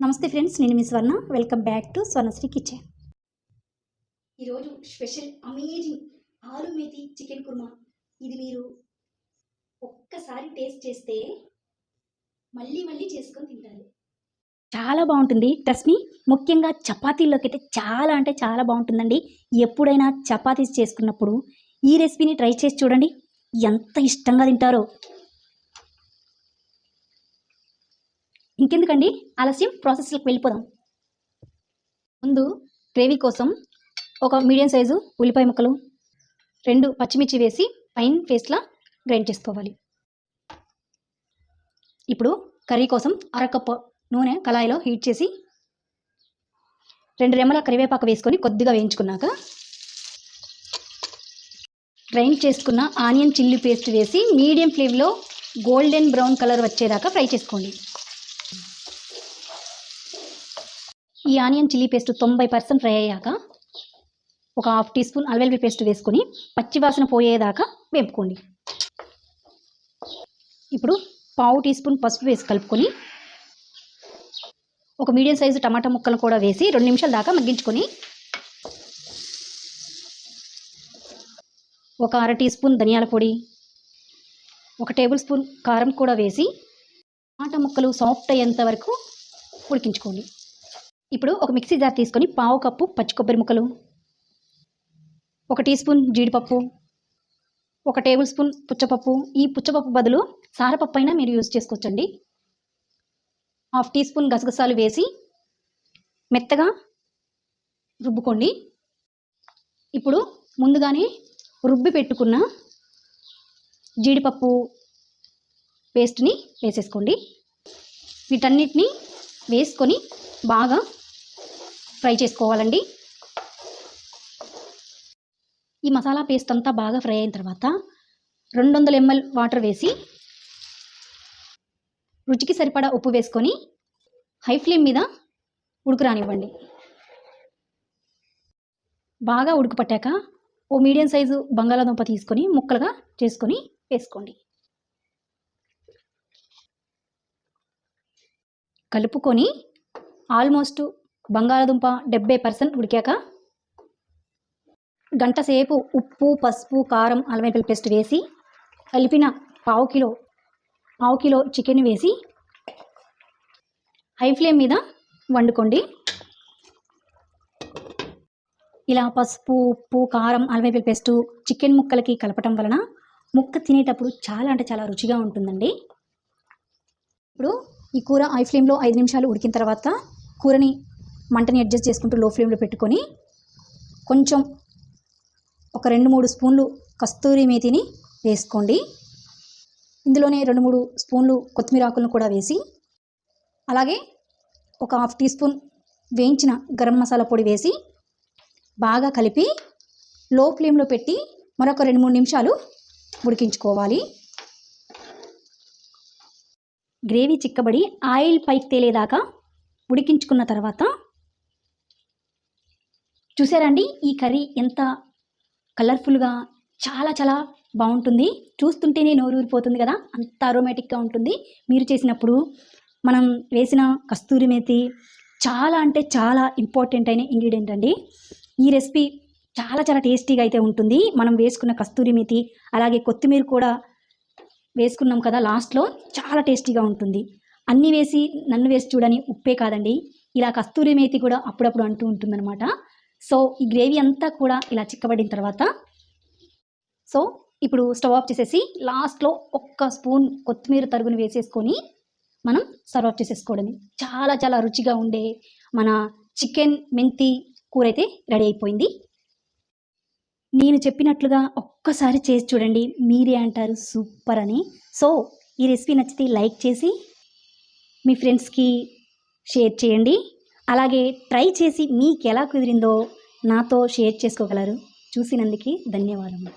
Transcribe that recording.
నమస్తే ఫ్రెండ్స్, నేను మీ స్వర్ణ. Welcome back to Swarnasri kitchen. ఈరోజు స్పెషల్ అమేజింగ్ ఆలు మేతి చికెన్ కుర్మా. ఇది మీరు ఒక్కసారి టేస్ట్ చేస్తే మళ్ళీ మళ్ళీ చేసుకొని తింటారు. చాలా బాగుంటుంది. ట్రస్ట్ మీ, ముఖ్యంగా చపాతీల్లోకి అయితే చాలా అంటే చాలా బాగుంటుందండి. ఎప్పుడైనా చపాతీస్ చేసుకున్నప్పుడు ఈ రెసిపీని ట్రై చేసి చూడండి, ఎంత ఇష్టంగా తింటారో. ఇంకెందుకండి ఆలస్యం, ప్రాసెస్లోకి వెళ్ళిపోదాం. ముందు గ్రేవీ కోసం ఒక మీడియం సైజు ఉల్లిపాయ ముక్కలు, 2 పచ్చిమిర్చి వేసి ఫైన్ పేస్ట్లా గ్రైండ్ చేసుకోవాలి. ఇప్పుడు కర్రీ కోసం అరకప్పు నూనె కళాయిలో హీట్ చేసి 2 రెమ్మల కరివేపాకు వేసుకొని కొద్దిగా వేయించుకున్నాక గ్రైండ్ చేసుకున్న ఆనియన్ చిల్లీ పేస్ట్ వేసి మీడియం ఫ్లేమ్లో గోల్డెన్ బ్రౌన్ కలర్ వచ్చేదాకా ఫ్రై చేసుకోండి. ఈ ఆనియన్ చిల్లీ పేస్ట్ 90% ఫ్రై అయ్యాక ఒక ½ టీ స్పూన్ అల్లం వెల్లుల్లి పేస్ట్ వేసుకొని పచ్చివాసన పోయేదాకా వేపుకోండి. ఇప్పుడు ½ టీ స్పూన్ పసుపు వేసి కలుపుకొని ఒక మీడియం సైజు టమాటా ముక్కలు కూడా వేసి 2 నిమిషాల దాకా మగ్గించుకొని ఒక ½ టీ స్పూన్ ధనియాల పొడి, 1 టేబుల్ స్పూన్ కారం కూడా వేసి టమాటా ముక్కలు సాఫ్ట్ అయ్యేంత వరకు ఉడికించుకోండి. ఇప్పుడు ఒక మిక్సీ జార్ తీసుకొని 1/2 కప్పు పచ్చి కొబ్బరి ముక్కలు, 1 టీ స్పూన్ జీడిపప్పు, 1 టేబుల్ స్పూన్ పుచ్చపప్పు. ఈ పుచ్చపప్పు బదులు సారపప్పు అయినా మీరు యూజ్ చేసుకోవచ్చండి. ½ టీ స్పూన్ గసగసాలు వేసి మెత్తగా రుబ్బుకోండి. ఇప్పుడు ముందుగానే రుబ్బి పెట్టుకున్న జీడిపప్పు పేస్ట్ని వేసేసుకోండి. వీటన్నిటిని వేసుకొని బాగా ఫ్రై చేసుకోవాలండి. ఈ మసాలా పేస్ట్ అంతా బాగా ఫ్రై అయిన తర్వాత 200 ml వాటర్ వేసి రుచికి సరిపడా ఉప్పు వేసుకొని హై ఫ్లేమ్ మీద ఉడుకురానివ్వండి. బాగా ఉడుకు పట్టాక ఓ మీడియం సైజు బంగాళాదుంప తీసుకొని ముక్కలుగా చేసుకొని వేసుకోండి. కలుపుకొని ఆల్మోస్ట్ బంగాళాదుంప 70% ఉడికాక గంట సేపు ఉప్పు, పసుపు, కారం, అల్లం వెల్లుల్లి పేస్ట్ వేసి కలిపిన పావు కిలో చికెన్ వేసి హై ఫ్లేమ్ మీద వండుకోండి. ఇలా పసుపు, ఉప్పు, కారం, అల్లం వెల్లుల్లి పేస్ట్ చికెన్ ముక్కలకి కలపటం వలన ముక్క తినేటప్పుడు చాలా అంటే చాలా రుచిగా ఉంటుందండి. ఇప్పుడు ఈ కూర హై ఫ్లేమ్లో 5 నిమిషాలు ఉడికిన తర్వాత కూరని మంటని అడ్జస్ట్ చేసుకుంటూ లో ఫ్లేమ్లో పెట్టుకొని కొంచెం ఒక 2-3 స్పూన్లు కస్తూరి మేతిని వేసుకోండి. ఇందులోనే 2-3 స్పూన్లు కొత్తిమీర ఆకులను కూడా వేసి అలాగే ఒక ½ టీ స్పూన్ వేయించిన గరం మసాలా పొడి వేసి బాగా కలిపి లో ఫ్లేమ్లో పెట్టి మరొక 2-3 నిమిషాలు ఉడికించుకోవాలి. గ్రేవీ చిక్కబడి ఆయిల్ పైకి తేలేదాకా ఉడికించుకున్న తర్వాత చూసారండి, ఈ కర్రీ ఎంత కలర్ఫుల్గా చాలా చాలా బాగుంటుంది. చూస్తుంటేనే నోరు ఊరిపోతుంది కదా, అంత అరోమేటిక్గా ఉంటుంది. మీరు చేసినప్పుడు మనం వేసిన కస్తూరి మేతి చాలా అంటే చాలా ఇంపార్టెంట్ అయిన ఇంగ్రీడియంట్ అండి. ఈ రెసిపీ చాలా చాలా టేస్టీగా అయితే ఉంటుంది. మనం వేసుకున్న కస్తూరి మేతి అలాగే కొత్తిమీర కూడా వేసుకున్నాం కదా లాస్ట్లో, చాలా టేస్టీగా ఉంటుంది. అన్నీ వేసి నన్ను వేసి చూడని ఉప్పే కాదండి, ఇలా కస్తూరి మేతి కూడా అప్పుడప్పుడు అంటూ ఉంటుందన్నమాట. సో ఈ గ్రేవీ అంతా కూడా ఇలా చిక్కబడిన తర్వాత ఇప్పుడు స్టవ్ ఆఫ్ చేసేసి లాస్ట్లో 1 స్పూన్ కొత్తిమీర తరుగుని వేసేసుకొని మనం సర్వ్ ఆఫ్ చేసేసుకోవడమే. చాలా చాలా రుచిగా ఉండే మన చికెన్ మెంతి కూర అయితే రెడీ అయిపోయింది. నేను చెప్పినట్లుగా ఒక్కసారి చేసి చూడండి, మీరే అంటారు సూపర్ అని. సో ఈ రెసిపీ నచ్చితే లైక్ చేసి మీ ఫ్రెండ్స్కి షేర్ చేయండి. అలాగే ట్రై చేసి మీకు ఎలా కుదిరిందో నాతో షేర్ చేసుకోగలరు. చూసినందుకు ధన్యవాదములు.